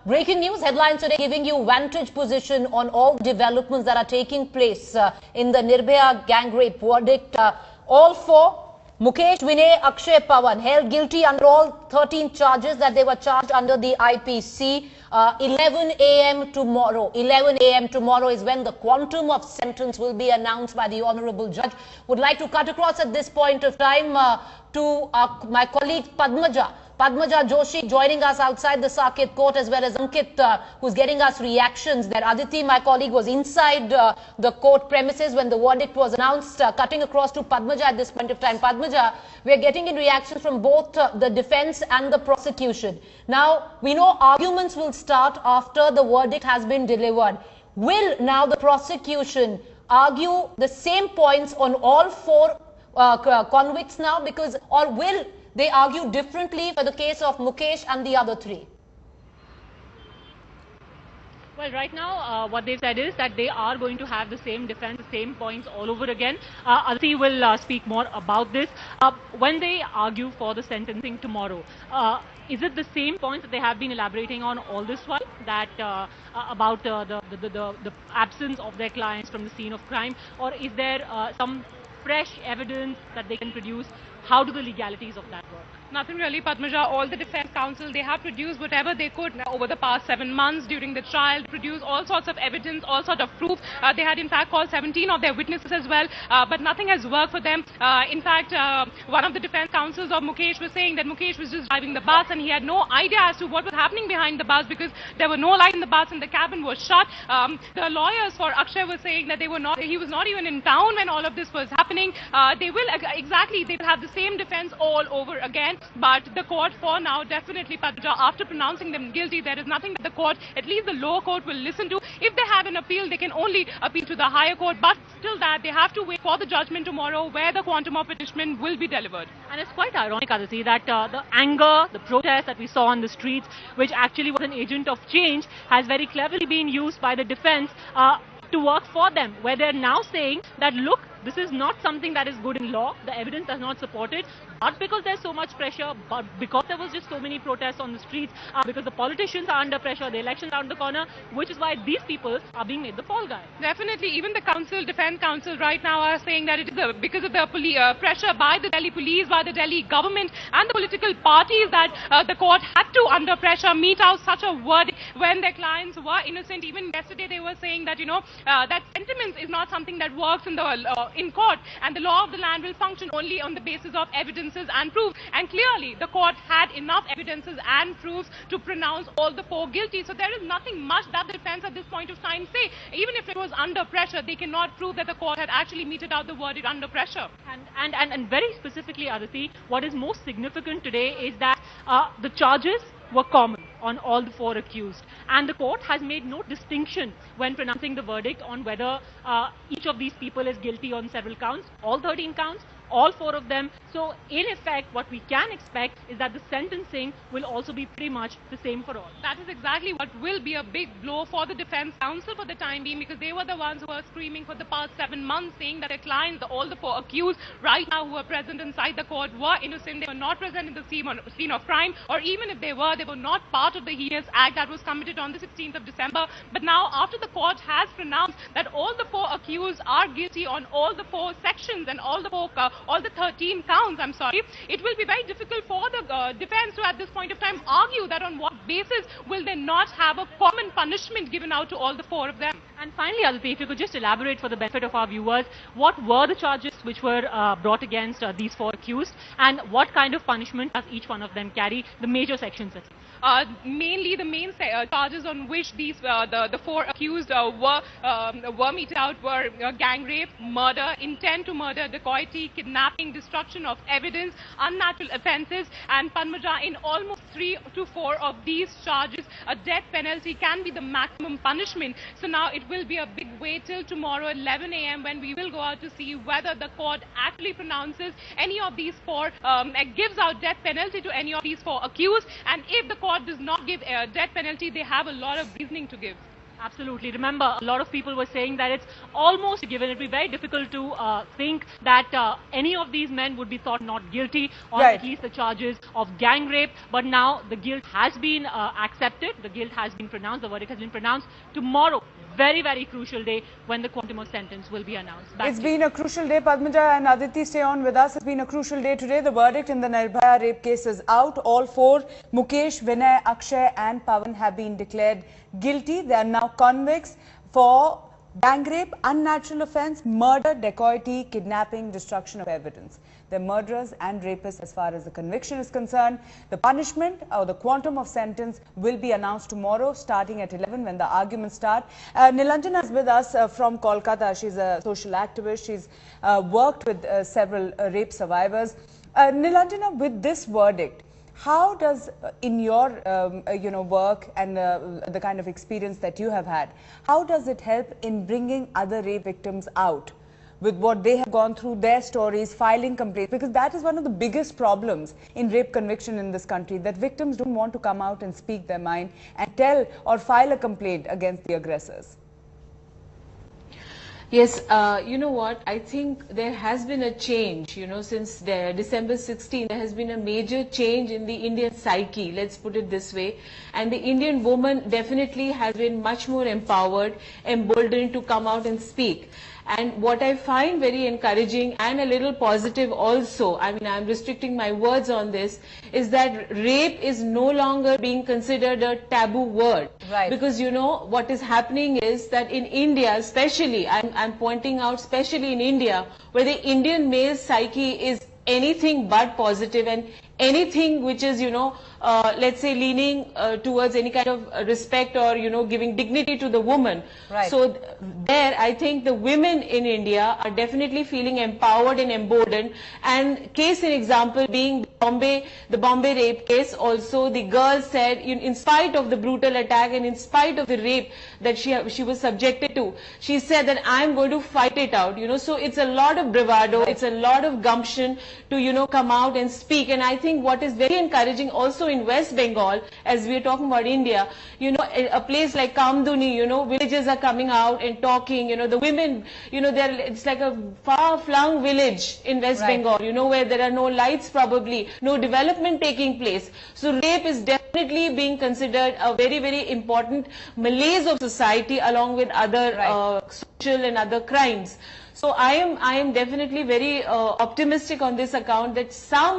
Breaking news headlines today giving you vantage position on all developments that are taking place in the Nirbhaya gang rape verdict. All four, Mukesh, Vinay, Akshay, Pawan, held guilty under all 13 charges that they were charged under the IPC. 11 a.m. tomorrow. 11 a.m. tomorrow is when the quantum of sentence will be announced by the Honorable Judge. Would like to cut across at this point of time to my colleague Padmaja. Padmaja Joshi joining us outside the Saket court, as well as Ankit, who's getting us reactions there. Aditi, my colleague, was inside the court premises when the verdict was announced. Cutting across to Padmaja at this point of time. Padmaja, we are getting in reactions from both the defense and the prosecution. Now, we know arguments will start after the verdict has been delivered. Will now the prosecution argue the same points on all four convicts now, because, or will they argue differently for the case of Mukesh and the other three? Well, right now, what they've said is that they are going to have the same defense, the same points all over again. Aditi will speak more about this. When they argue for the sentencing tomorrow, is it the same points that they have been elaborating on all this while, that about the absence of their clients from the scene of crime, or is there some fresh evidence that they can produce? How do the legalities of that work? Nothing really, Padmaja. All the defense counsel, they have produced whatever they could over the past 7 months during the trial, produced all sorts of evidence, all sorts of proof. They had in fact called 17 of their witnesses as well, but nothing has worked for them. In fact, one of the defense counsels of Mukesh was saying that Mukesh was just driving the bus and he had no idea as to what was happening behind the bus because there were no light in the bus and the cabin was shut. The lawyers for Akshay were saying that he was not even in town when all of this was happening. They will have the same defense all over again. But the court for now, definitely, Padmaja, after pronouncing them guilty, there is nothing that the court, at least the lower court, will listen to. If they have an appeal, they can only appeal to the higher court. But still that, they have to wait for the judgment tomorrow where the quantum of punishment will be delivered. And it's quite ironic, Aditi, that the anger, the protest that we saw on the streets, which actually was an agent of change, has very cleverly been used by the defense to work for them, where they're now saying that, look, this is not something that is good in law. The evidence does not support it. Not because there's so much pressure, but because there was just so many protests on the streets, because the politicians are under pressure, the elections are on the corner, which is why these people are being made the fall guy. Definitely, even the defense counsel right now are saying that it is because of the pressure by the Delhi police, by the Delhi government and the political parties that the court had to, under pressure, mete out such a verdict when their clients were innocent. Even yesterday they were saying that, that sentiments is not something that works in court, and the law of the land will function only on the basis of evidences and proof. And clearly, the court had enough evidences and proofs to pronounce all the four guilty. So there is nothing much that the defense at this point of time say. Even if it was under pressure, they cannot prove that the court had actually meted out the verdict under pressure. And very specifically, Aditi, what is most significant today is that the charges were common on all the four accused, and the court has made no distinction when pronouncing the verdict on whether each of these people is guilty on several counts, all 13 counts, all four of them. So in effect, what we can expect is that the sentencing will also be pretty much the same for all. That is exactly what will be a big blow for the defense counsel for the time being, because they were the ones who were screaming for the past 7 months, saying that their clients, all the four accused right now who are present inside the court, were innocent. They were not present in the scene of crime, or even if they were not part of the heinous act that was committed on the 16th of December. But now, after the court has pronounced that all the four accused are guilty on all the four sections and all the 13 counts, it will be very difficult for the defense to at this point of time argue that on what basis will they not have a common punishment given out to all the four of them. And finally, Aditi, if you could just elaborate for the benefit of our viewers, what were the charges which were brought against these four accused, and what kind of punishment does each one of them carry, the major sections? Mainly the main charges on which these the four accused were meted out were gang rape, murder, intent to murder, dacoity, kidnapping, destruction of evidence, unnatural offences, and Padmaja, in almost 3 to 4 of these charges, a death penalty can be the maximum punishment. So now it will be a big wait till tomorrow 11 a.m. when we will go out to see whether the court actually pronounces any of these four, gives out death penalty to any of these four accused, and if the court does not give a death penalty, they have a lot of reasoning to give. Absolutely. Remember, a lot of people were saying that it's almost given. It'd be very difficult to think that any of these men would be thought not guilty on at least the charges of gang rape. But now the guilt has been accepted. The guilt has been pronounced. The verdict has been pronounced. Tomorrow, very, very crucial day when the quantum of sentence will be announced. It's been a crucial day. Padmaja and Aditi, stay on with us. It's been a crucial day today. The verdict in the Nirbhaya rape case is out. All four, Mukesh, Vinay, Akshay and Pawan, have been declared guilty. They are now convicts for gang rape, unnatural offence, murder, dacoity, kidnapping, destruction of evidence. They're murderers and rapists as far as the conviction is concerned. The punishment or the quantum of sentence will be announced tomorrow starting at 11 when the arguments start. Nilanjana is with us from Kolkata. She's a social activist. She's worked with several rape survivors. Nilanjana, with this verdict, how does, in your work and the kind of experience that you have had, how does it help in bringing other rape victims out with what they have gone through, their stories, filing complaints? Because that is one of the biggest problems in rape conviction in this country, that victims don't want to come out and speak their mind and tell or file a complaint against the aggressors. Yes, you know what, I think there has been a change, since December 16, there has been a major change in the Indian psyche, let's put it this way. And the Indian woman definitely has been much more empowered, emboldened to come out and speak. And what I find very encouraging and a little positive also, I mean, I'm restricting my words on this, is that rape is no longer being considered a taboo word. Right. Because, what is happening is that in India, especially, I'm pointing out, especially in India, where the Indian male psyche is anything but positive and anything which is, let's say, leaning towards any kind of respect or, giving dignity to the woman. Right. So there, I think the women in India are definitely feeling empowered and emboldened. And case in example being the Bombay rape case, also the girl said, in spite of the brutal attack and in spite of the rape that she was subjected to, she said that I'm going to fight it out. So it's a lot of bravado, right. It's a lot of gumption to, come out and speak. And I think what is very encouraging also in West Bengal, as we are talking about India, a place like Kamduni, villages are coming out and talking, the women, it's like a far-flung village in West right. Bengal, where there are no lights probably, no development taking place. So rape is definitely being considered a very, very important malaise of society along with other right. social and other crimes. So I am definitely very optimistic on this account that some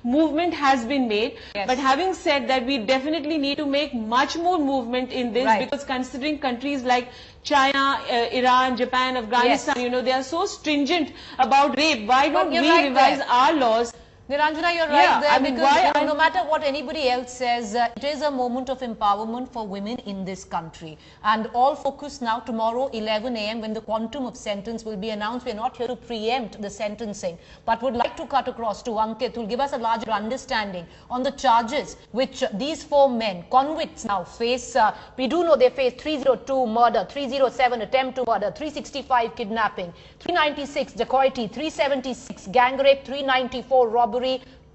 movement has been made. Yes. But having said that, we definitely need to make much more movement in this, right. because considering countries like China, Iran, Japan, Afghanistan, yes. they are so stringent about rape. Why don't we right revise there. our laws? Nilanjana, you're right there, I mean, because no matter what anybody else says, it is a moment of empowerment for women in this country. And all focus now tomorrow 11 a.m. when the quantum of sentence will be announced. We're not here to preempt the sentencing, but would like to cut across to Ankit, who will give us a larger understanding on the charges which these four men, convicts now, face. We do know they face 302 murder, 307 attempt to murder, 365 kidnapping, 396 dacoity, 376 gang rape, 394 robbery,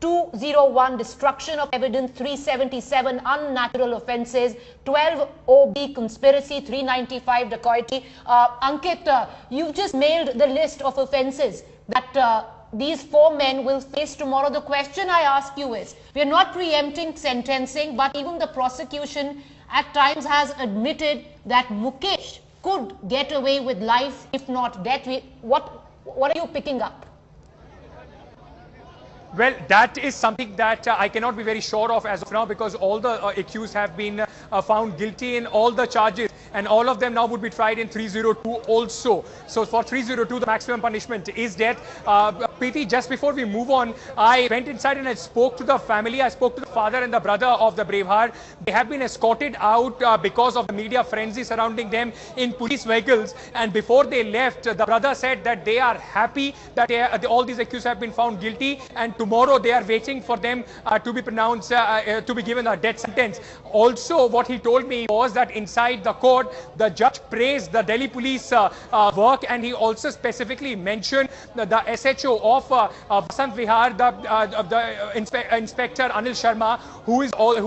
201 destruction of evidence, 377 unnatural offences, 12 OB conspiracy, 395 dacoity. Ankit, you've just mailed the list of offences that these four men will face tomorrow. The question I ask you is, we are not preempting sentencing, but even the prosecution at times has admitted that Mukesh could get away with life, if not death. What are you picking up? Well, that is something that I cannot be very sure of as of now, because all the accused have been found guilty in all the charges, and all of them now would be tried in 302 also. So for 302, the maximum punishment is death. Preeti, just before we move on, I went inside and I spoke to the family. I spoke to the father and the brother of the Braveheart. They have been escorted out because of the media frenzy surrounding them in police vehicles. And before they left, the brother said that they are happy that all these accused have been found guilty, and tomorrow they are waiting for them to be pronounced, to be given a death sentence. Also, what he told me was that inside the court, Court. The judge praised the Delhi police work, and he also specifically mentioned the SHO of Basant Vihar, the Inspector Anil Sharma, who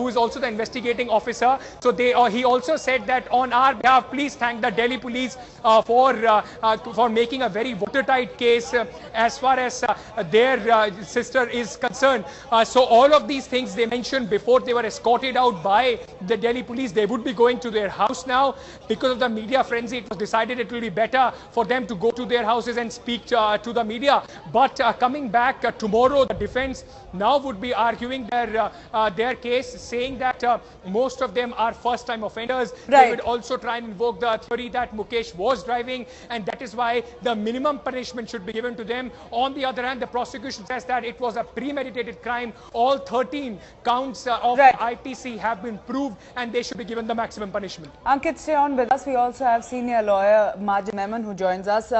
is also the investigating officer. So he also said that on our behalf, please thank the Delhi police for making a very watertight case as far as their sister is concerned. So all of these things they mentioned before they were escorted out by the Delhi police. They would be going to their house now. Because of the media frenzy, it was decided it will be better for them to go to their houses and speak to the media. But coming back tomorrow, the defense now would be arguing their case, saying that most of them are first-time offenders. Right. They would also try and invoke the theory that Mukesh was driving, and that is why the minimum punishment should be given to them. On the other hand, the prosecution says that it was a premeditated crime. All 13 counts of IPC have been proved, and they should be given the maximum punishment. Ankit, stay on with us. We also have senior lawyer Majid Memon who joins us.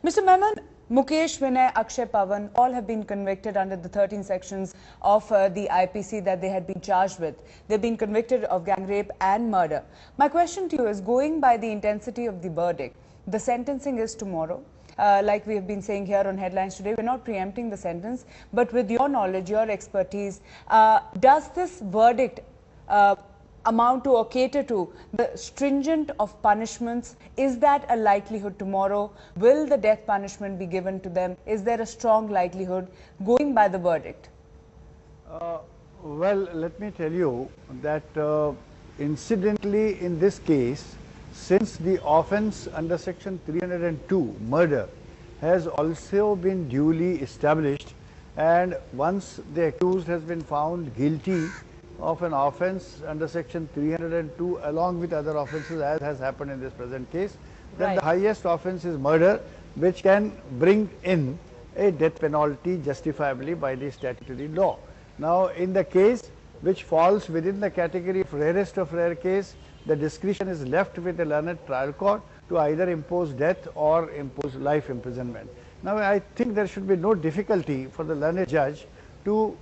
Mr. Memon, Mukesh, Vinay, Akshay, Pawan, all have been convicted under the 13 sections of the IPC that they had been charged with. They've been convicted of gang rape and murder. My question to you is, going by the intensity of the verdict, the sentencing is tomorrow. Like we have been saying here on Headlines Today, we're not preempting the sentence, but with your knowledge, your expertise, does this verdict amount to or cater to the stringent of punishments? Is that a likelihood tomorrow? Will the death punishment be given to them? Is there a strong likelihood going by the verdict? Well, let me tell you that incidentally in this case, since the offence under section 302, murder, has also been duly established, and once the accused has been found guilty of an offence under section 302 along with other offences, as has happened in this present case, then the highest offence is murder, which can bring in a death penalty justifiably by the statutory law. Now, in the case which falls within the category of rarest of rare case, the discretion is left with the learned trial court to either impose death or impose life imprisonment. Now, I think there should be no difficulty for the learned judge to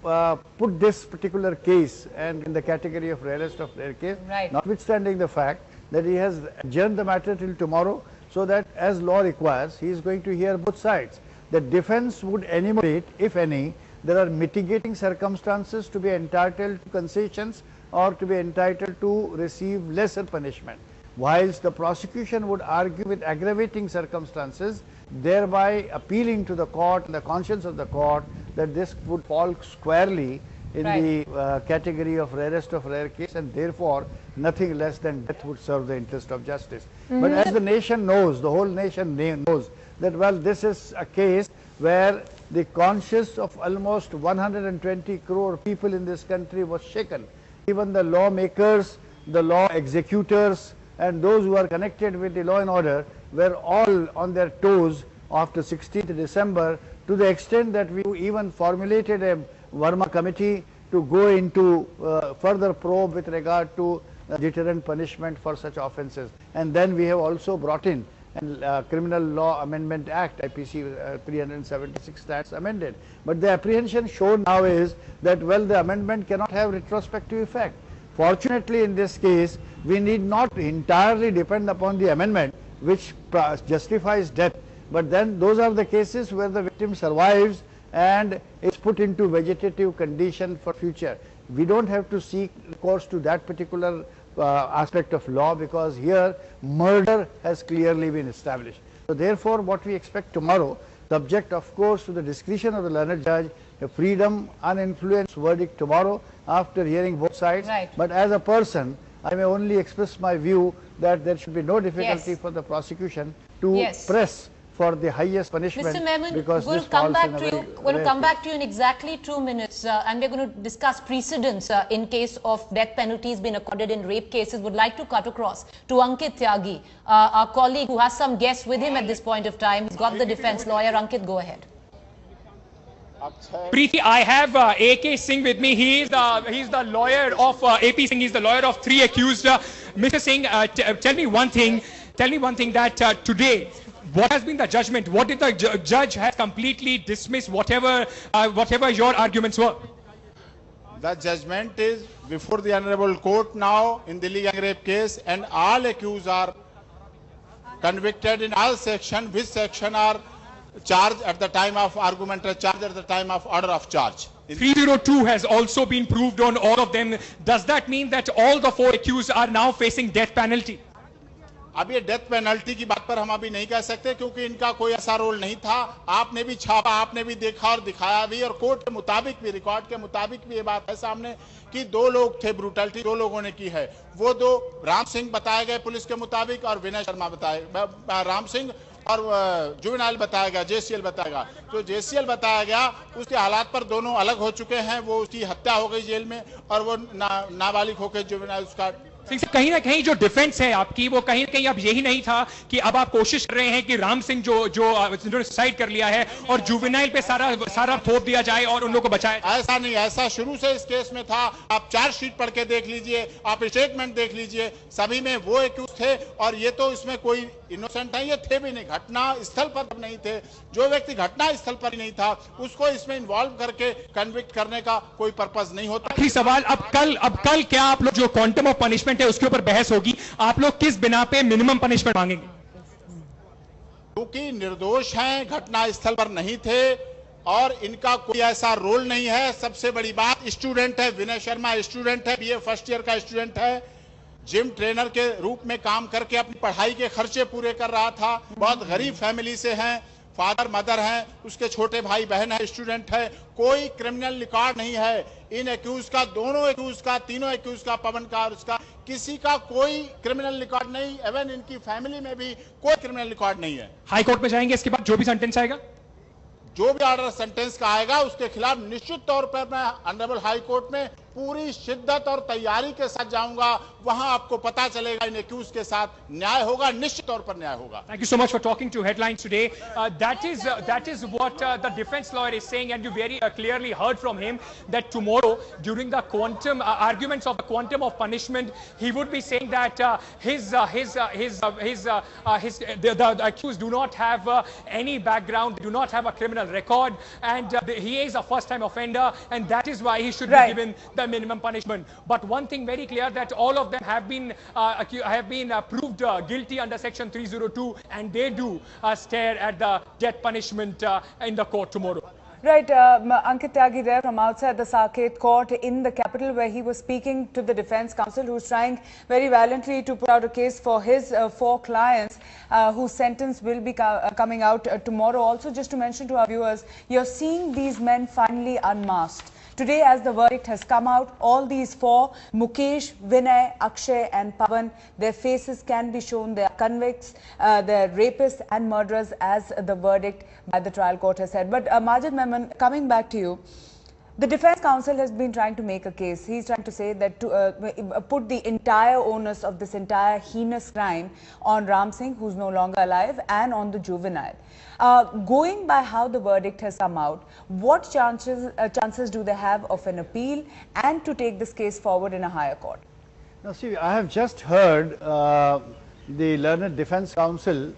put this particular case and in the category of rarest of rare case, notwithstanding the fact that he has adjourned the matter till tomorrow, so that as law requires, he is going to hear both sides. The defense would enumerate, if any, there are mitigating circumstances to be entitled to concessions or to be entitled to receive lesser punishment, whilst the prosecution would argue with aggravating circumstances, thereby appealing to the court and the conscience of the court that this would fall squarely in the category of rarest of rare case, and therefore nothing less than death would serve the interest of justice. But as the nation knows, the whole nation knows that, well, this is a case where the conscience of almost 120 crore people in this country was shaken. Even the lawmakers, the law executors, and those who are connected with the law and order were all on their toes after 16th December, to the extent that we even formulated a Verma committee to go into further probe with regard to deterrent punishment for such offences. And then we have also brought in a Criminal Law Amendment Act, IPC 376, that's amended. But the apprehension shown now is that, well, the amendment cannot have retrospective effect. Fortunately, in this case, we need not entirely depend upon the amendment which justifies death, but then those are the cases where the victim survives and is put into vegetative condition for future. We don't have to seek recourse to that particular aspect of law, because here murder has clearly been established. So therefore, what we expect tomorrow, subject of course to the discretion of the learned judge, a freedom, uninfluenced verdict tomorrow after hearing both sides. But as a person, I may only express my view that there should be no difficulty for the prosecution to press for the highest punishment. Mr. Memon, because we're going to come back to you in exactly 2 minutes, and we're going to discuss precedents in case of death penalties being accorded in rape cases. Would like to cut across to Ankit Tyagi, our colleague who has some guests with him at this point of time. He's got the defense lawyer. Ankit, go ahead. Preeti, I have A.K. Singh with me. He's the lawyer of A.P. Singh. He's the lawyer of 3 accused. Mr. Singh, tell me one thing. Tell me one thing, that today, what has been the judgment? What did the judge has completely dismissed whatever your arguments were? The judgment is before the Honorable Court now in Delhi gang rape case, and all accused are convicted in all sections, which section are charged at the time of argument or charged at the time of order of charge. 302 has also been proved on all of them. Does that mean that all the 4 accused are now facing death penalty? अब ये death penalty की बात पर हम अभी नहीं कह सकते, क्योंकि इनका कोई ऐसा रोल नहीं था। आपने भी छापा, आपने भी देखा और दिखाया भी, और कोर्ट के मुताबिक भी, रिकॉर्ड के मुताबिक भी ये बात है सामने कि 2 लोग थे, ब्रूटलिटी 2 लोगों ने की है। वो 2 राम सिंह बताए गए पुलिस के मुताबिक और विनय शर्मा बताए, राम सिंह और जुवेनाइल बताया गया, जेसीएल बताया गया। तो जेसीएल बताया गया उसके हालात पर दोनों अलग हो चुके हैं, वो उसकी हत्या हो गई जेल में, और वो नाबालिग होकर जुवेनाइल उसका कहीं ना कहीं जो डिफेंस है आपकी, वो कहीं ना कहीं अब यही नहीं था कि अब आप कोशिश कर रहे हैं कि राम सिंह जो सुसाइड कर लिया है और जुवेनाइल पे सारा थोप दिया जाए और उन लोगों को बचाया? ऐसा नहीं, ऐसा शुरू से इस केस में था। आप चार्जशीट पढ़ के देख लीजिए, आप स्टेटमेंट देख लीजिए, सभी में वो एक्यूज थे, और ये तो इसमें कोई इनोसेंट है, ये थे भी नहीं, घटना स्थल पर नहीं थे। जो व्यक्ति घटना स्थल पर नहीं था उसको इसमें इन्वॉल्व करके कन्विक्ट करने का कोई पर्पज नहीं होता। आखिरी सवाल, अब कल क्या आप लोग जो क्वांटम ऑफ पनिशमेंट है उसके ऊपर बहस होगी, आप लोग किस बिना पे मिनिमम पनिशमेंट मांगेंगे? क्योंकि निर्दोष हैं, घटना स्थल पर नहीं थे और इनका कोई ऐसा रोल नहीं है। सबसे बड़ी बात, स्टूडेंट है, विनय शर्मा स्टूडेंट है, बीए फर्स्ट ईयर का स्टूडेंट है, जिम ट्रेनर के रूप में काम करके अपनी पढ़ाई के खर्चे पूरे कर रहा था। बहुत गरीब फैमिली से हैं, फादर मदर हैं, उसके छोटे भाई बहन है, स्टूडेंट है, कोई क्रिमिनल रिकॉर्ड नहीं है। इन एक्यूज का, दोनों एक्यूज का, तीनों एक्यूज का, पवन का और उसका, किसी का कोई क्रिमिनल रिकॉर्ड नहीं, इवन इनकी फैमिली में भी कोई क्रिमिनल रिकॉर्ड नहीं है। हाई कोर्ट में जाएंगे इसके बाद जो भी सेंटेंस आएगा, जो भी ऑर्डर सेंटेंस का आएगा उसके खिलाफ निश्चित तौर पर मैं ऑनरेबल हाई कोर्ट में पूरी शिद्दत और तैयारी के साथ जाऊंगा। वहां आपको पता चलेगा इन एक्यूज के साथ न्याय होगा, निश्चित तौर पर न्याय होगा। Thank you so much for talking to Headlines today. That is what the defense lawyer is saying, and you very clearly heard from him that tomorrow, during the quantum arguments of the quantum of punishment, he would be saying that the accused do not have any background, do not have a criminal record, and he is a first-time offender, and that is why he should be given the minimum punishment. But one thing very clear, that all of them have been proved guilty under section 302, and they do stare at the death punishment in the court tomorrow. Right, Ankit Tyagi there from outside the Saket court in the capital, where he was speaking to the defense counsel, who's trying very valiantly to put out a case for his 4 clients whose sentence will be coming out tomorrow. Also, just to mention to our viewers, you're seeing these men finally unmasked. Today, as the verdict has come out, all these 4, Mukesh, Vinay, Akshay and Pawan, their faces can be shown. They are convicts, they're rapists and murderers, as the verdict by the trial court has said. But Majid Memon, coming back to you, the defense counsel has been trying to make a case. He's trying to say that to put the entire onus of this entire heinous crime on Ram Singh, who's no longer alive, and on the juvenile. Going by how the verdict has come out, what chances do they have of an appeal and to take this case forward in a higher court? Now see, I have just heard the learned defense counsel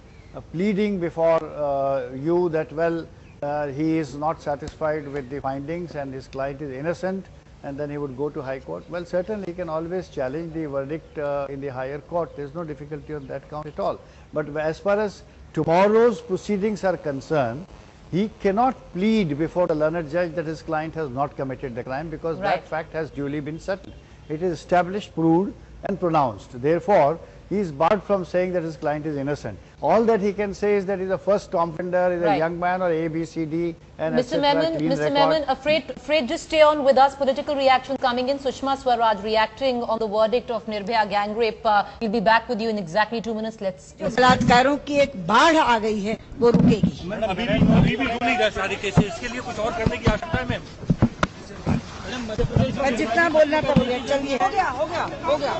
pleading before you that, well, he is not satisfied with the findings and his client is innocent, and then he would go to high court. Well, certainly he can always challenge the verdict in the higher court. There is no difficulty on that count at all. But as far as tomorrow's proceedings are concerned, he cannot plead before the learned judge that his client has not committed the crime, because that fact has duly been settled. It is established, proved and pronounced. Therefore, he is barred from saying that his client is innocent. All that he can say is that he is a first offender, is a young man, or A, B, C, D, and Mr. Memon, afraid to stay on with us. Political reactions coming in. Sushma Swaraj reacting on the verdict of Nirbhaya gang rape. We'll be back with you in exactly 2 minutes. Let's. बलात्कारों की एक बाढ़ आ गई है, वो रुकेगी। अभी भी रुक नहीं रहा सारे केसेस, इसके लिए कुछ और करने की आवश्यकता है मैम। जितना बोलना था बोलिए, चलिए। हो गया।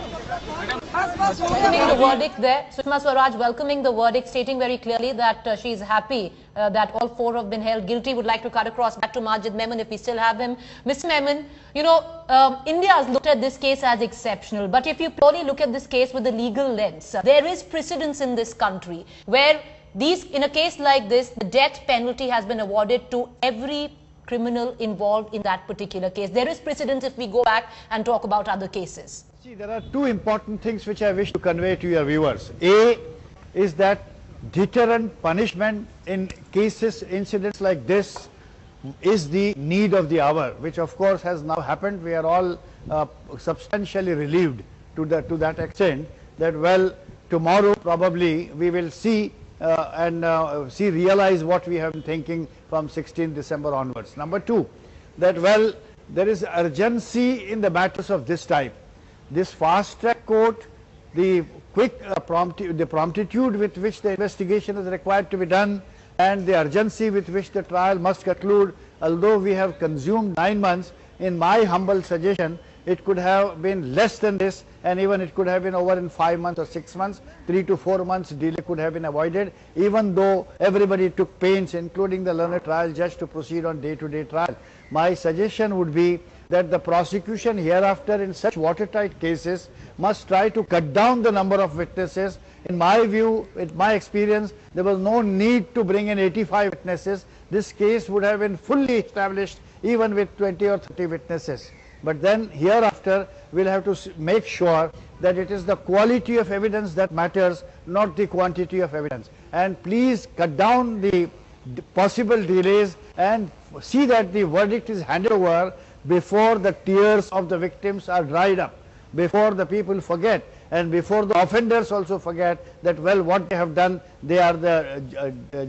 Welcoming the verdict there, Sushma Swaraj welcoming the verdict, stating very clearly that she is happy that all 4 have been held guilty. Would like to cut across back to Majid Memon if we still have him. Mr. Memon, you know, India has looked at this case as exceptional, but if you purely look at this case with the legal lens, there is precedence in this country where in a case like this, the death penalty has been awarded to every criminal involved in that particular case. There is precedent if we go back and talk about other cases. See, there are two important things which I wish to convey to your viewers. A is that deterrent punishment in cases, incidents like this is the need of the hour, which of course has now happened. We are all substantially relieved to that extent that, well, tomorrow probably we will see realize what we have been thinking from 16th December onwards. Number two, that, well, there is urgency in the matters of this type. This fast track court, the quick the promptitude with which the investigation is required to be done, and the urgency with which the trial must conclude, although we have consumed 9 months, in my humble suggestion, it could have been less than this, and even it could have been over in 5 months or 6 months. 3 to 4 months delay could have been avoided, even though everybody took pains, including the learned trial judge, to proceed on day-to-day trial. My suggestion would be that the prosecution hereafter in such watertight cases must try to cut down the number of witnesses. In my view, in my experience, there was no need to bring in 85 witnesses. This case would have been fully established even with 20 or 30 witnesses. But then hereafter, we'll have to make sure that it is the quality of evidence that matters, not the quantity of evidence. And please cut down the possible delays and see that the verdict is handed over before the tears of the victims are dried up, before the people forget, and before the offenders also forget that, well, what they have done, they are the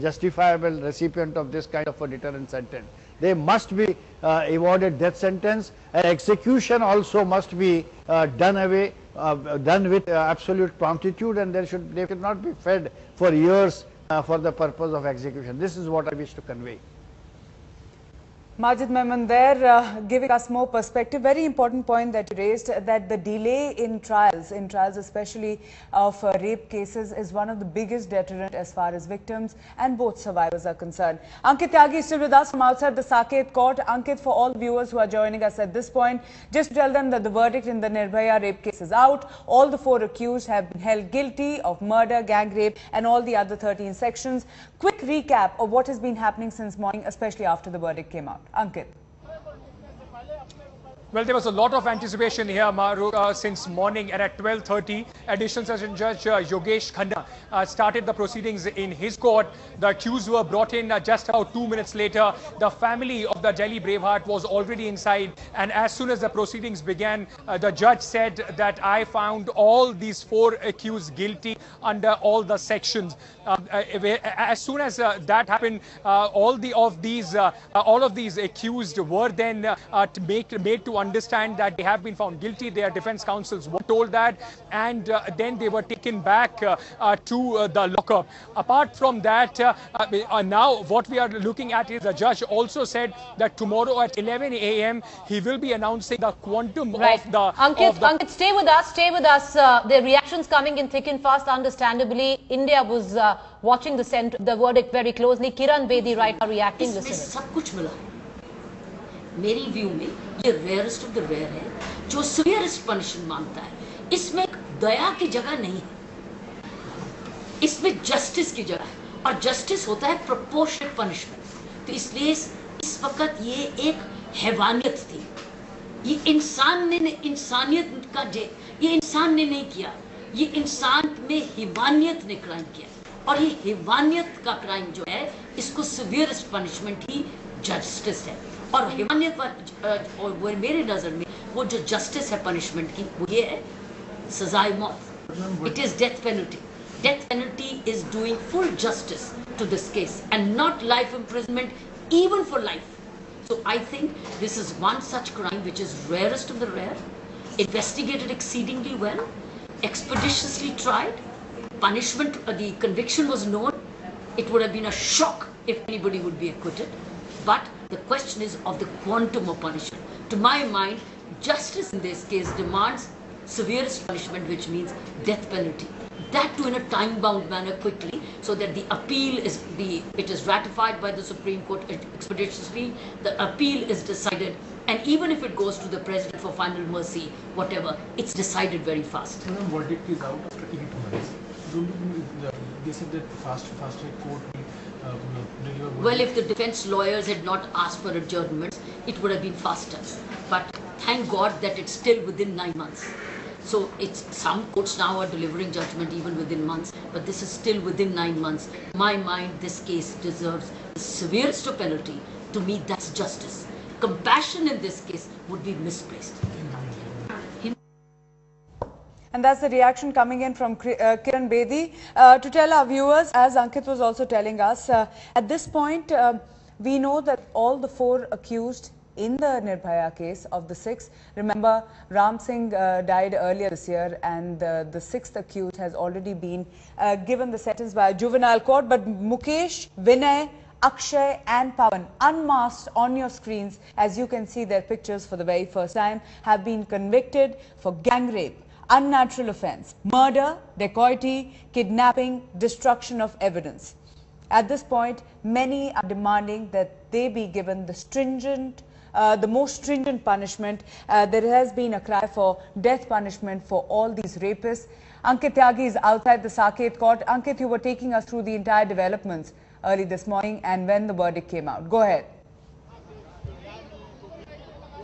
justifiable recipient of this kind of a deterrent sentence. They must be awarded death sentence, and execution also must be done with absolute promptitude, and they should not be fed for years for the purpose of execution. This is what I wish to convey. Majid Memon there, giving us more perspective. Very important point that you raised, that the delay in trials especially of rape cases, is one of the biggest deterrent as far as victims and both survivors are concerned. Ankit Tyagi is still with us from outside the Saket court. Ankit, for all viewers who are joining us at this point, just tell them that the verdict in the Nirbhaya rape case is out. All the 4 accused have been held guilty of murder, gang rape and all the other 13 sections. Quick recap of what has been happening since morning, especially after the verdict came out. Ankit. Well, there was a lot of anticipation here, Maru, since morning, and at 12:30, Additional Session Judge Yogesh Khanna started the proceedings in his court. The accused were brought in just about 2 minutes later. The family of the Delhi Braveheart was already inside, and as soon as the proceedings began, the judge said that I found all these 4 accused guilty under all the sections. As soon as that happened, all of these accused were then made to understand that they have been found guilty. Their defense counsels were told that, and then they were taken back to the lockup. Apart from that, now what we are looking at is the judge also said that tomorrow at 11 a.m. he will be announcing the quantum of the... Ankit, stay with us. The reactions coming in thick and fast, understandably. India was watching the verdict very closely. Kiran Bedi right now reacting. Listen. मेरी view में ये rarest of the rare है जो सीवियरेस्ट punishment मांगता है. इसमें दया की जगह नहीं है, इसमें जस्टिस की जगह है, और जस्टिस होता है प्रोपोर्शनेट पनिशमेंट. तो इसलिए इस वक्त ये एक हैवानियत थी. ये इंसानियत का ये इंसान ने नहीं किया, ये इंसान में हैवानियत ने क्राइम किया, और ये हैवानियत का क्राइम जो है इसको सीवियरेस्ट पनिशमेंट ही जस्टिस है. और हैवानियत वो मेरे नजर में वो जो जस्टिस है पनिशमेंट की, वो ये है सजाए मौत. It is death penalty. Death penalty is doing full justice to this case and not life imprisonment even for life. So I think this is one such crime which is rarest of the rare, investigated exceedingly well, expeditiously tried, punishment, the conviction was known. It would have been a shock if anybody would be acquitted. But the question is of the quantum of punishment. To my mind, justice in this case demands severest punishment, which means death penalty. That too in a time-bound manner quickly, so that the appeal it is ratified by the Supreme Court expeditiously, the appeal is decided, and even if it goes to the President for final mercy, whatever, it's decided very fast. The verdict is out after 8 months. They said that fast track court will Well, if the defense lawyers had not asked for adjournments, it would have been faster. But thank God that it's still within 9 months. So some courts now are delivering judgment even within months, but this is still within 9 months. In my mind, this case deserves the severest of penalty. To me, that's justice. Compassion in this case would be misplaced. And that's the reaction coming in from Kiran Bedi. To tell our viewers, as Ankit was also telling us, at this point, we know that all the 4 accused in the Nirbhaya case of the 6, remember Ram Singh died earlier this year, and the 6th accused has already been given the sentence by a juvenile court. But Mukesh, Vinay, Akshay and Pawan, unmasked on your screens, as you can see their pictures for the very first time, have been convicted for gang rape, unnatural offence, murder, dacoity, kidnapping, destruction of evidence. At this point, many are demanding that they be given the most stringent punishment. There has been a cry for death punishment for all these rapists. Ankit Tyagi is outside the Saket court. Ankit, you were taking us through the entire developments early this morning and when the verdict came out. Go ahead.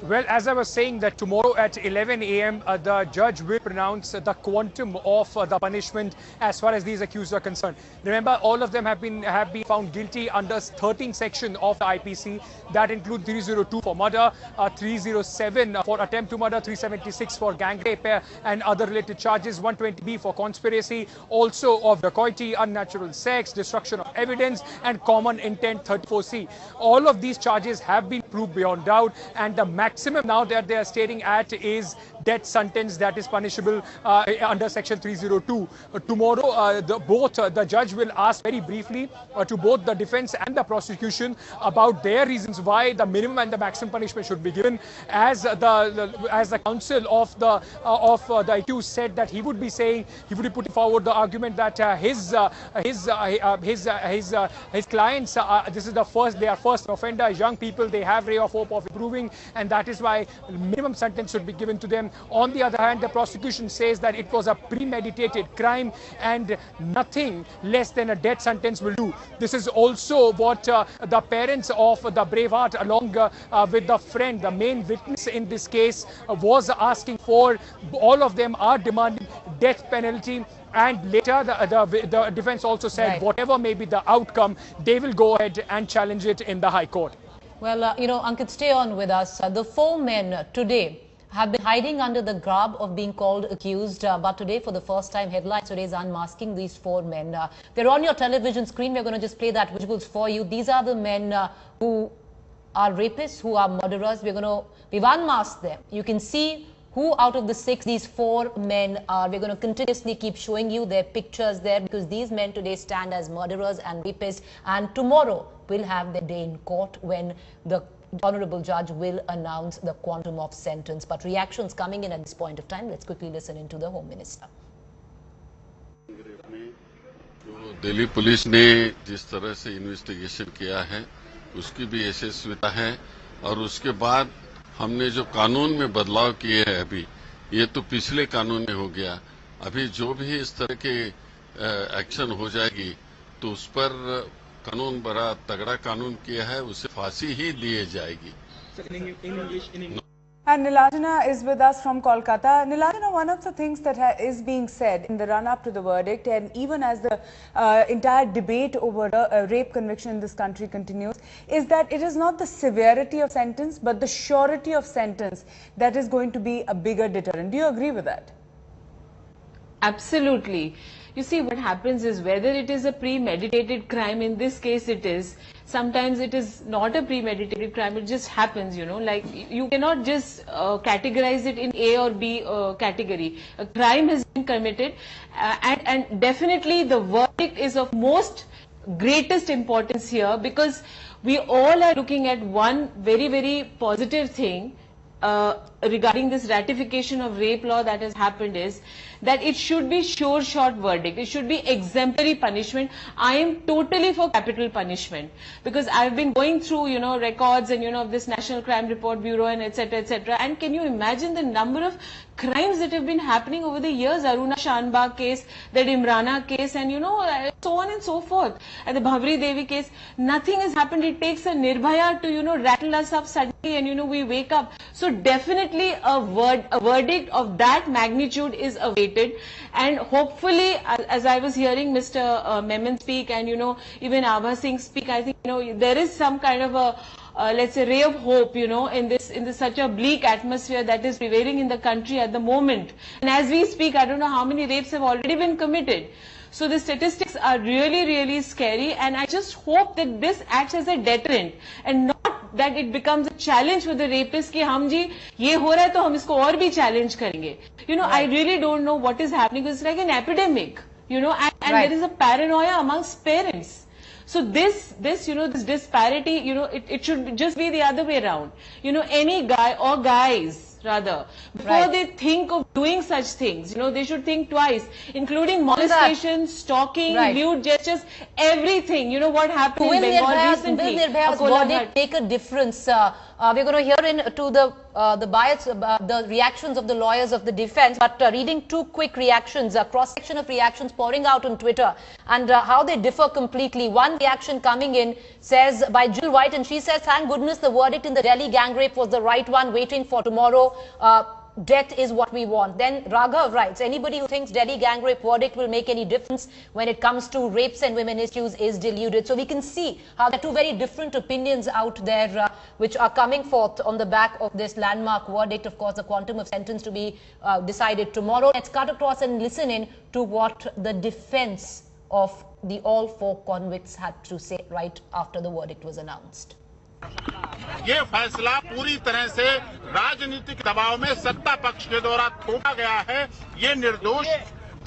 Well, as I was saying, that tomorrow at 11 a.m. The judge will pronounce the quantum of the punishment as far as these accused are concerned. Remember, all of them have been found guilty under 13th section of the IPC. That includes 302 for murder, 307 for attempt to murder, 376 for gang rape and other related charges, 120B for conspiracy, also of dacoity, unnatural sex, destruction of evidence, and common intent 34C. All of these charges have been proved beyond doubt, and the maximum now that they are stating at is death sentence that is punishable under section 302. Tomorrow, the judge will ask very briefly to both the defense and the prosecution about their reasons why the minimum and the maximum punishment should be given. As the counsel of the accused said that he would be putting forward the argument that his clients, they are first offender, young people, they have ray of hope of improving, and that is why minimum sentence should be given to them. On the other hand, the prosecution says that it was a premeditated crime and nothing less than a death sentence will do. This is also what the parents of the Braveheart, along with the friend, the main witness in this case, was asking for. All of them are demanding death penalty. And later, the defense also said whatever may be the outcome, they will go ahead and challenge it in the High Court. Well, Ankit, stay on with us. The 4 men today have been hiding under the garb of being called accused, but today, for the first time, headlines today is unmasking these 4 men. They're on your television screen. We're going to just play that visuals for you. These are the men who are rapists, who are murderers. We've unmasked them. You can see who out of the 6 these 4 men are. We're going to continuously keep showing you their pictures there, because these men today stand as murderers and rapists, and tomorrow will have their day in court when the Honorable Judge will announce the quantum of sentence. But reactions coming in at this point of time. Let's quickly listen into the Home Minister. Delhi police ने जिस तरह से investigation किया है उसकी भी यशस्विता है, और उसके बाद हमने जो कानून में बदलाव किए हैं अभी, ये तो पिछले कानून में हो गया। अभी जो भी इस तरह के एक्शन हो जाएगी तो उस पर कानून बड़ा तगड़ा कानून किया है, उसे फांसी ही दिए जाएगी। And Nilanjana is with us from Kolkata. Nilanjana, one of the things that is being said in the run-up to the verdict, and even as the entire debate over a rape conviction in this country continues, is that it is not the severity of sentence, but the surety of sentence that is going to be a bigger deterrent. Do you agree with that? Absolutely. You see, what happens is, whether it is a premeditated crime, in this case it is, sometimes it is not a premeditated crime, it just happens, like you cannot just categorize it in A or B category. A crime has been committed, and definitely the verdict is of greatest importance here, because we all are looking at one very, very positive thing, regarding this ratification of rape law that has happened is that it should be sure shot verdict. It should be exemplary punishment. I am totally for capital punishment because I've been going through, records and, of this National Crime Report Bureau and etc., etc. And can you imagine the number of crimes that have been happening over the years? Aruna Shanbag case, the Imrana case, and, so on and so forth. And the Bhavri Devi case, nothing has happened. It takes a Nirbhaya to, rattle us up suddenly and, we wake up. So definitely a verdict of that magnitude is awaited. And hopefully, as I was hearing Mr. Memon speak and, even Abha Singh speak, I think, there is some kind of a let's say ray of hope, in this such a bleak atmosphere that is prevailing in the country at the moment. And as we speak, I don't know how many rapes have already been committed. So the statistics are really, really scary, and I just hope that this acts as a deterrent and not that it becomes a challenge for the rapist कि हम जी ये हो रहा है तो हम इसको और भी challenge करेंगे. I really don't know what is happening. It's like an epidemic, and there is a paranoia amongst parents. So this disparity, it should just be the other way around. Any guy or guys, rather, before they think of doing such things, they should think twice, including molestation, stalking, lewd gestures, everything. What happened in Bengal recently? Will Nirbhaya's verdict make a difference? We're going to hear into the bias, the reactions of the lawyers of the defense, but reading two quick reactions, a cross-section of reactions pouring out on Twitter and how they differ completely. One reaction coming in says by Jill White, and she says, thank goodness the verdict in the Delhi gang rape was the right one, waiting for tomorrow. Death is what we want. Then Raghav writes, anybody who thinks Delhi gang rape verdict will make any difference when it comes to rapes and women issues is deluded. So we can see how there are two very different opinions out there which are coming forth on the back of this landmark verdict. Of course, the quantum of sentence to be decided tomorrow. Let's cut across and listen in to what the defense of the all four convicts had to say right after the verdict was announced. ये फैसला पूरी तरह से राजनीतिक दबाव में सत्ता पक्ष के द्वारा थोपा गया है। ये निर्दोष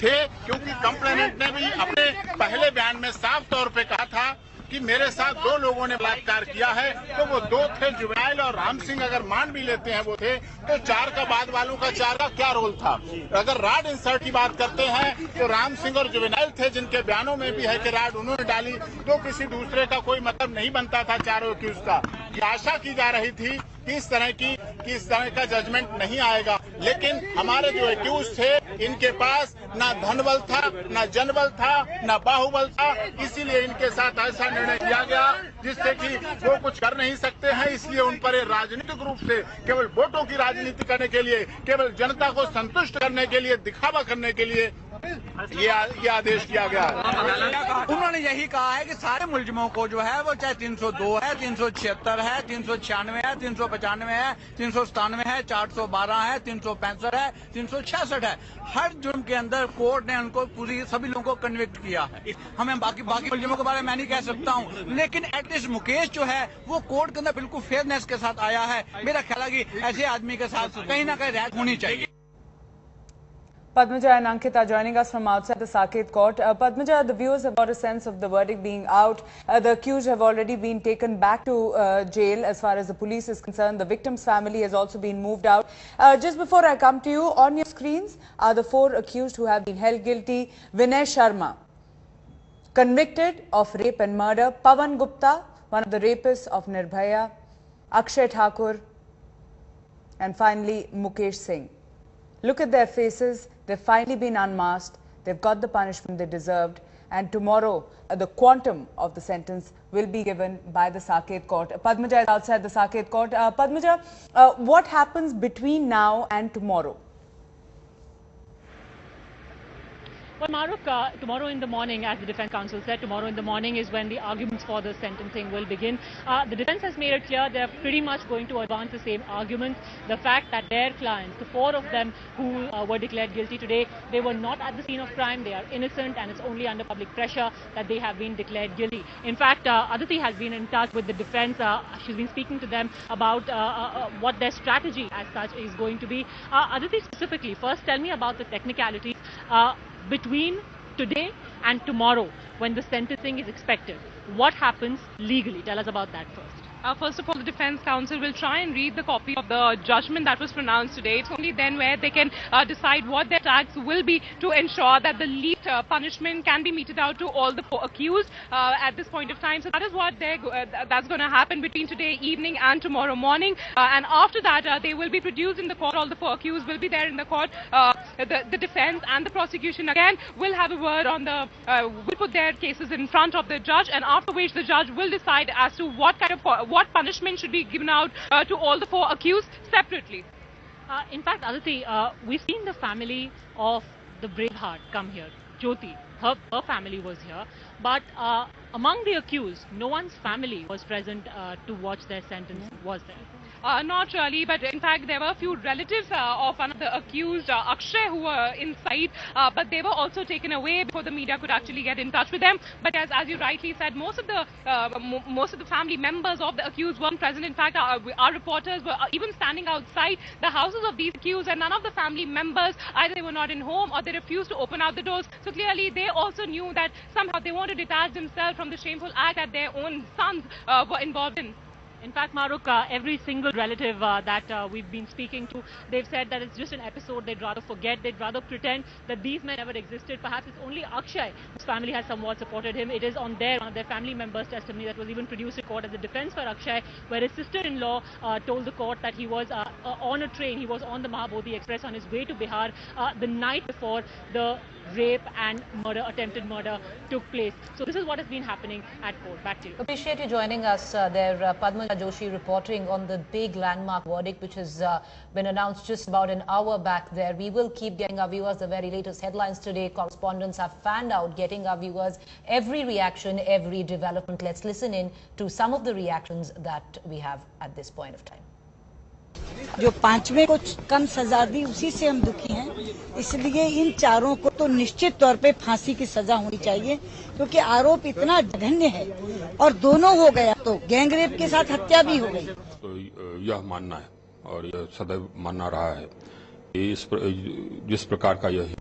थे क्योंकि कंप्लेनेंट ने भी अपने पहले बयान में साफ तौर पे कहा था कि मेरे साथ दो लोगों ने बलात्कार किया है, तो वो दो थे जुवेनाइल और राम सिंह अगर मान भी लेते हैं वो थे, तो चार का बाद वालों का चार का क्या रोल था। अगर राड इंसर्ट की बात करते हैं तो राम सिंह और जुवेनाइल थे जिनके बयानों में भी है कि राड उन्होंने डाली, तो किसी दूसरे का कोई मतलब नहीं बनता था चारों की। उसका आशा की जा रही थी कि इस तरह का जजमेंट नहीं आएगा, लेकिन हमारे जो एक्यूज थे इनके पास ना धनबल था, ना जनबल था, ना बाहुबल था, इसीलिए इनके साथ ऐसा निर्णय किया गया जिससे कि वो कुछ कर नहीं सकते हैं। इसलिए उन पर राजनीतिक रूप से केवल वोटों की राजनीति करने के लिए, केवल जनता को संतुष्ट करने के लिए, दिखावा करने के लिए ये आदेश किया गया। उन्होंने यही कहा है कि सारे मुलजिमों को जो है वो चाहे 302 है, 376 है, 396 है, 395 है, 397 है, 412 है, 365 है, 366 है, हर जुर्म के अंदर कोर्ट ने उनको सभी लोगों को कन्विक्ट किया है। हमें बाकी मुलजिमों के बारे में मैं नहीं कह सकता हूँ, लेकिन एटलीस्ट मुकेश जो है वो कोर्ट के अंदर बिल्कुल फेयरनेस के साथ आया है। मेरा ख्याल है कि ऐसे आदमी के साथ कहीं ना कहीं रियायत होनी चाहिए। Padmaja and Ankit are joining us from outside the Saket court. Padmaja, the viewers have got a sense of the verdict being out. The accused have already been taken back to jail as far as the police is concerned. The victim's family has also been moved out. Just before I come to you, on your screens are the four accused who have been held guilty. Vinay Sharma, convicted of rape and murder. Pawan Gupta, one of the rapists of Nirbhaya. Akshay Thakur, and finally Mukesh Singh. Look at their faces. They've finally been unmasked. They've got the punishment they deserved. And tomorrow, the quantum of the sentence will be given by the Saket court. Padmaja is outside the Saket court. Padmaja, what happens between now and tomorrow? Well, Maruk, tomorrow in the morning, as the defense counsel said, tomorrow in the morning is when the arguments for the sentencing will begin. The defense has made it clear they're pretty much going to advance the same arguments. The fact that their clients, the four of them who were declared guilty today, they were not at the scene of crime, they are innocent, and it's only under public pressure that they have been declared guilty. In fact, Aditi has been in touch with the defense. She's been speaking to them about what their strategy as such is going to be. Aditi, specifically, first tell me about the technicalities between today and tomorrow when the sentencing is expected. What happens legally? Tell us about that first. First of all, the Defence Counsel will try and read the copy of the judgment that was pronounced today. It's only then where they can decide what their attacks will be to ensure that the least punishment can be meted out to all the four accused at this point of time. So that is what that's going to happen between today evening and tomorrow morning. And after that, they will be produced in the court. All the four accused will be there in the court. The defence and the prosecution again will have a word on will put their cases in front of the judge, and after which the judge will decide as to what punishment should be given out to all the four accused separately. In fact, Aditi, we've seen the family of the Braveheart come here. Jyoti, her family was here, but among the accused, no one's family was present to watch their sentence, was there? Not really, but in fact there were a few relatives of one of the accused, Akshay, who were inside, but they were also taken away before the media could actually get in touch with them. But as you rightly said, most of the family members of the accused weren't present. In fact, our reporters were even standing outside the houses of these accused, and none of the family members, either they were not in home or they refused to open out the doors. So clearly they also knew that somehow they want to detach themselves from the shameful act that their own sons were involved in. In fact, Mahrukh, every single relative that we've been speaking to, they've said that it's just an episode. They'd rather forget, they'd rather pretend that these men never existed. Perhaps it's only Akshay whose family has somewhat supported him. It is on one of their family members' testimony that was even produced in court as a defense for Akshay, where his sister-in-law told the court that he was on a train, he was on the Mahabodhi Express on his way to Bihar the night before the rape and attempted murder took place. So this is what has been happening at court. Back to you. Appreciate you joining us there, Padmaja Joshi, reporting on the big landmark verdict which has been announced just about an hour back there. We will keep getting our viewers the very latest headlines today. Correspondents have fanned out, getting our viewers every reaction, every development. Let's listen in to some of the reactions that we have at this point of time. जो पांचवें को कम सजा दी उसी से हम दुखी हैं, इसलिए इन चारों को तो निश्चित तौर पे फांसी की सजा होनी चाहिए, क्योंकि आरोप इतना जघन्य है और दोनों हो गया तो गैंगरेप के साथ हत्या भी हो गई। तो यह मानना है और यह सदैव मानना रहा है, जिस प्रकार का यह